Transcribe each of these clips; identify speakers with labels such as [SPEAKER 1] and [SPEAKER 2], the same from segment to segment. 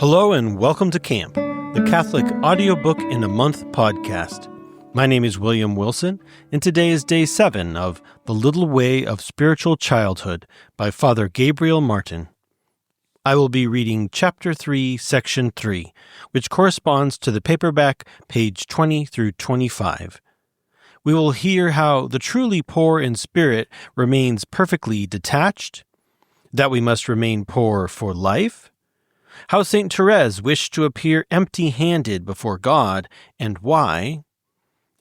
[SPEAKER 1] Hello and welcome to Camp, the Catholic Audiobook in a Month podcast. My name is William Wilson, and today is day 7 of The Little Way of Spiritual Childhood by Father Gabriel Martin. I will be reading Chapter 3, Section 3, which corresponds to the paperback page 20 through 25. We will hear how the truly poor in spirit remains perfectly detached, that we must remain poor for life, how St. Thérèse wished to appear empty-handed before God and why,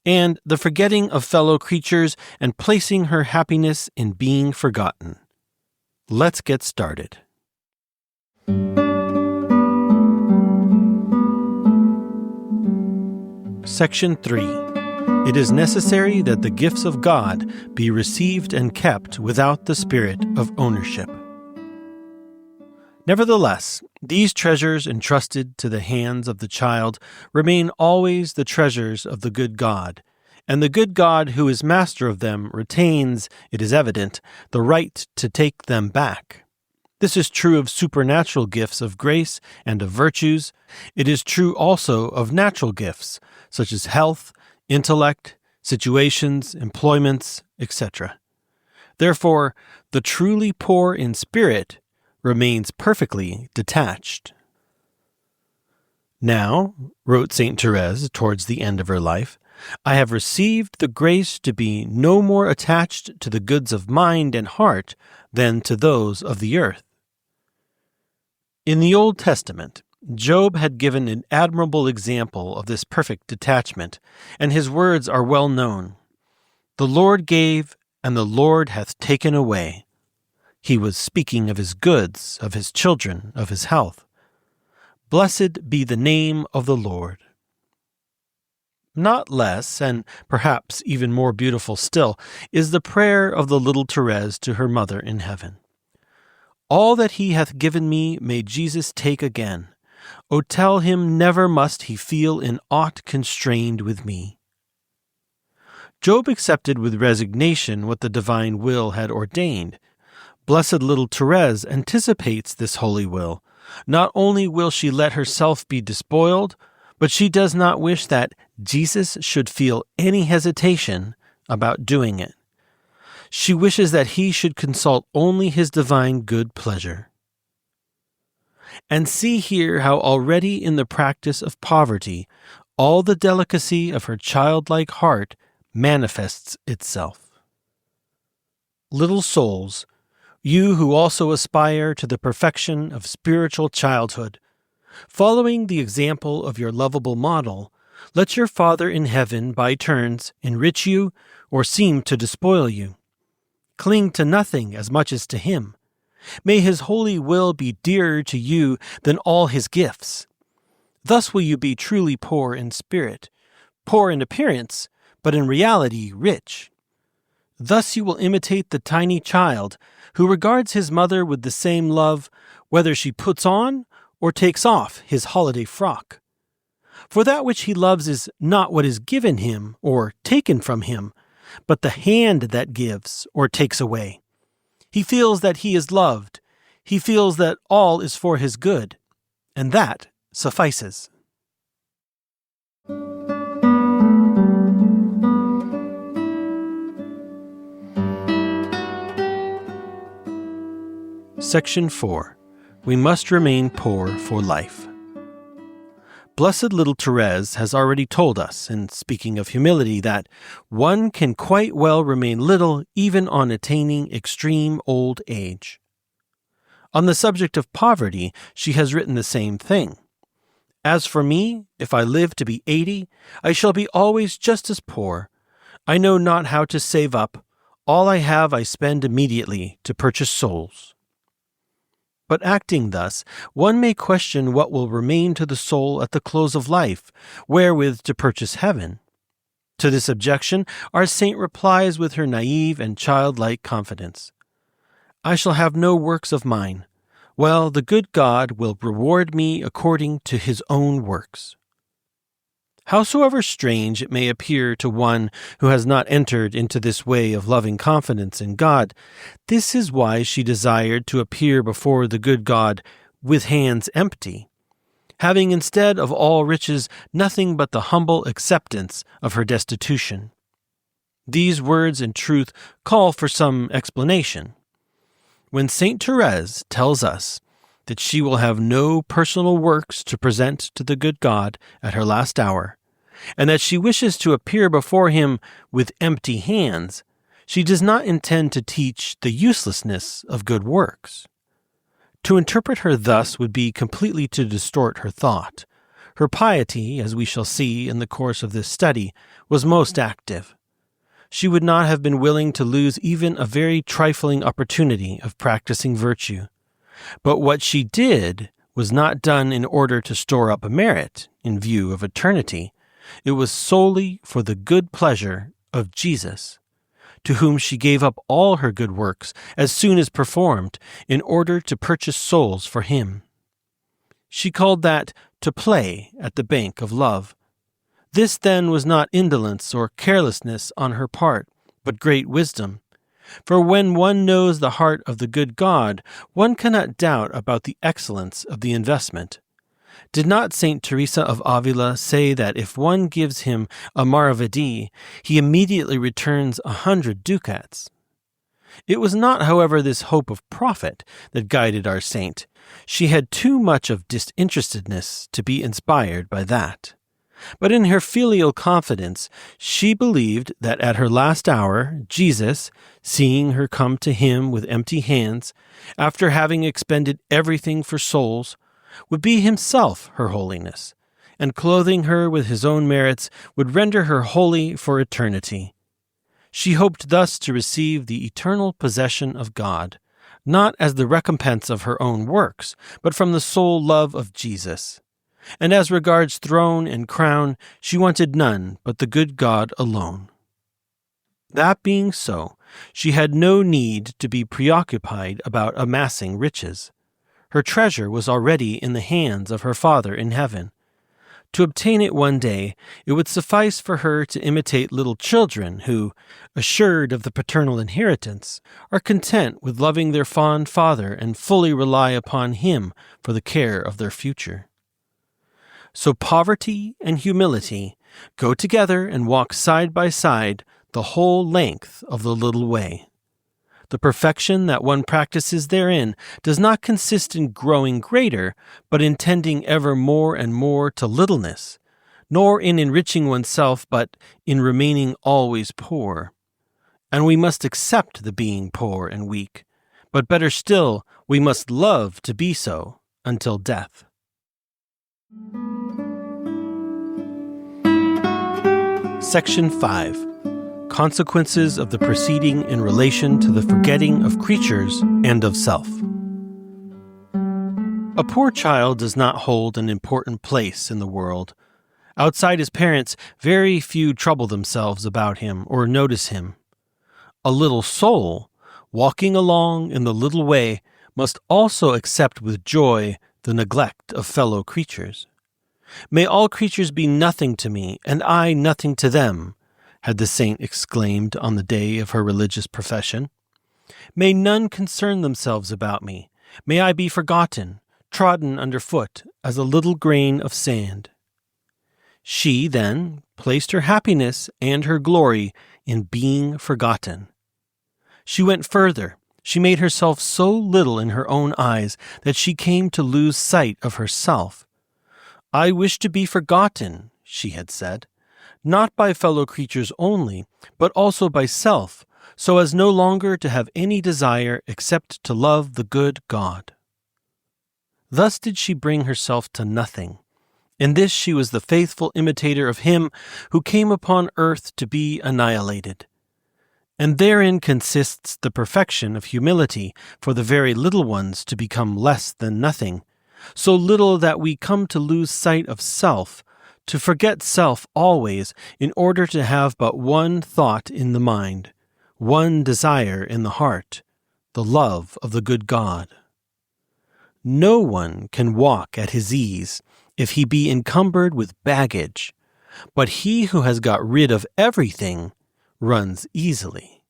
[SPEAKER 1] and the forgetting of fellow creatures and placing her happiness in being forgotten. Let's get started. Section 3. It is necessary that the gifts of God be received and kept without the spirit of ownership. Nevertheless, these treasures entrusted to the hands of the child remain always the treasures of the good God, and the good God who is master of them retains, it is evident, the right to take them back. This is true of supernatural gifts of grace and of virtues. It is true also of natural gifts, such as health, intellect, situations, employments, etc. Therefore, the truly poor in spirit remains perfectly detached. Now, wrote St. Thérèse towards the end of her life, I have received the grace to be no more attached to the goods of mind and heart than to those of the earth. In the Old Testament, Job had given an admirable example of this perfect detachment, and his words are well known. The Lord gave, and the Lord hath taken away. He was speaking of his goods, of his children, of his health. Blessed be the name of the Lord. Not less, and perhaps even more beautiful still, is the prayer of the little Thérèse to her mother in heaven. All that he hath given me may Jesus take again. O tell him never must he feel in aught constrained with me. Job accepted with resignation what the divine will had ordained. Blessed little Thérèse anticipates this holy will. Not only will she let herself be despoiled, but she does not wish that Jesus should feel any hesitation about doing it. She wishes that he should consult only his divine good pleasure. And see here how already in the practice of poverty, all the delicacy of her childlike heart manifests itself. Little souls, you who also aspire to the perfection of spiritual childhood, following the example of your lovable model, let your Father in heaven by turns enrich you or seem to despoil you. Cling to nothing as much as to him. May his holy will be dearer to you than all his gifts. Thus will you be truly poor in spirit, poor in appearance, but in reality rich. Thus you will imitate the tiny child who regards his mother with the same love, whether she puts on or takes off his holiday frock. For that which he loves is not what is given him or taken from him, but the hand that gives or takes away. He feels that he is loved. He feels that all is for his good, and that suffices. Section 4. We must remain poor for life. Blessed little Thérèse has already told us, in speaking of humility, that one can quite well remain little even on attaining extreme old age. On the subject of poverty, she has written the same thing. As for me, if I live to be 80, I shall be always just as poor. I know not how to save up. All I have I spend immediately to purchase souls. But acting thus, one may question what will remain to the soul at the close of life, wherewith to purchase heaven. To this objection, our saint replies with her naive and childlike confidence. I shall have no works of mine. Well, the good God will reward me according to his own works. Howsoever strange it may appear to one who has not entered into this way of loving confidence in God, this is why she desired to appear before the good God with hands empty. having instead of all riches nothing but the humble acceptance of her destitution. These words in truth call for some explanation. When Saint Thérèse tells us that she will have no personal works to present to the good God at her last hour, and that she wishes to appear before him with empty hands, she does not intend to teach the uselessness of good works. To interpret her thus would be completely to distort her thought. Her piety, as we shall see in the course of this study, was most active. She would not have been willing to lose even a very trifling opportunity of practicing virtue. But what she did was not done in order to store up merit in view of eternity. It was solely for the good pleasure of Jesus, to whom she gave up all her good works as soon as performed, in order to purchase souls for him. She called that to play at the bank of love. This then was not indolence or carelessness on her part, but great wisdom. For when one knows the heart of the good God, one cannot doubt about the excellence of the investment. Did not Saint Teresa of Avila say that if one gives him a maravedi, he immediately returns 100 ducats? It was not, however, this hope of profit that guided our saint. She had too much of disinterestedness to be inspired by that. But in her filial confidence, she believed that at her last hour, Jesus, seeing her come to him with empty hands, after having expended everything for souls, would be himself her holiness, and clothing her with his own merits would render her holy for eternity. She hoped thus to receive the eternal possession of God, not as the recompense of her own works, but from the sole love of Jesus. And as regards throne and crown, she wanted none but the good God alone. That being so, she had no need to be preoccupied about amassing riches. Her treasure was already in the hands of her Father in heaven. To obtain it one day, it would suffice for her to imitate little children who, assured of the paternal inheritance, are content with loving their fond father and fully rely upon him for the care of their future. So poverty and humility go together and walk side by side the whole length of the little way. The perfection that one practices therein does not consist in growing greater, but in tending ever more and more to littleness, nor in enriching oneself, but in remaining always poor. And we must accept the being poor and weak, but better still, we must love to be so until death. Section 5. Consequences of the proceeding in relation to the forgetting of creatures and of self. A poor child does not hold an important place in the world. Outside his parents, very few trouble themselves about him or notice him. A little soul, walking along in the little way, must also accept with joy the neglect of fellow creatures. May all creatures be nothing to me, and I nothing to them, had the saint exclaimed on the day of her religious profession. May none concern themselves about me. May I be forgotten, trodden underfoot as a little grain of sand. She, then, placed her happiness and her glory in being forgotten. She went further. She made herself so little in her own eyes that she came to lose sight of herself. I wish to be forgotten, she had said, not by fellow creatures only, but also by self, so as no longer to have any desire except to love the good God. Thus did she bring herself to nothing. In this she was the faithful imitator of him who came upon earth to be annihilated. And therein consists the perfection of humility for the very little ones to become less than nothing, so little that we come to lose sight of self, to forget self always in order to have but one thought in the mind, one desire in the heart, the love of the good God. No one can walk at his ease if he be encumbered with baggage, but he who has got rid of everything runs easily.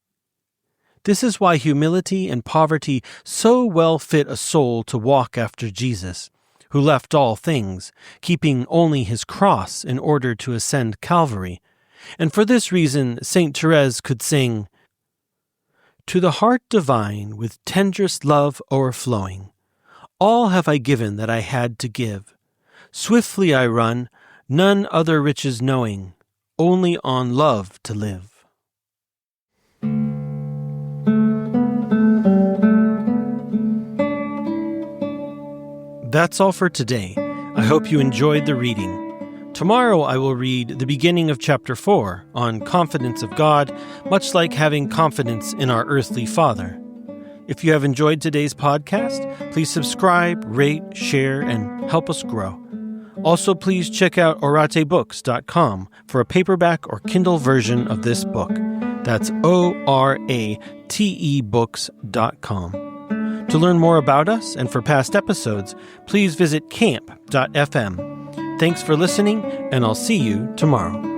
[SPEAKER 1] This is why humility and poverty so well fit a soul to walk after Jesus, who left all things, keeping only his cross in order to ascend Calvary. And for this reason, Saint Thérèse could sing, "To the heart divine, with tenderest love o'erflowing, all have I given that I had to give. Swiftly I run, none other riches knowing, only on love to live." That's all for today. I hope you enjoyed the reading. Tomorrow I will read the beginning of chapter 4 on confidence of God, much like having confidence in our earthly Father. If you have enjoyed today's podcast, please subscribe, rate, share, and help us grow. Also, please check out oratebooks.com for a paperback or Kindle version of this book. That's oratebooks.com. To learn more about us and for past episodes, please visit camp.fm. Thanks for listening, and I'll see you tomorrow.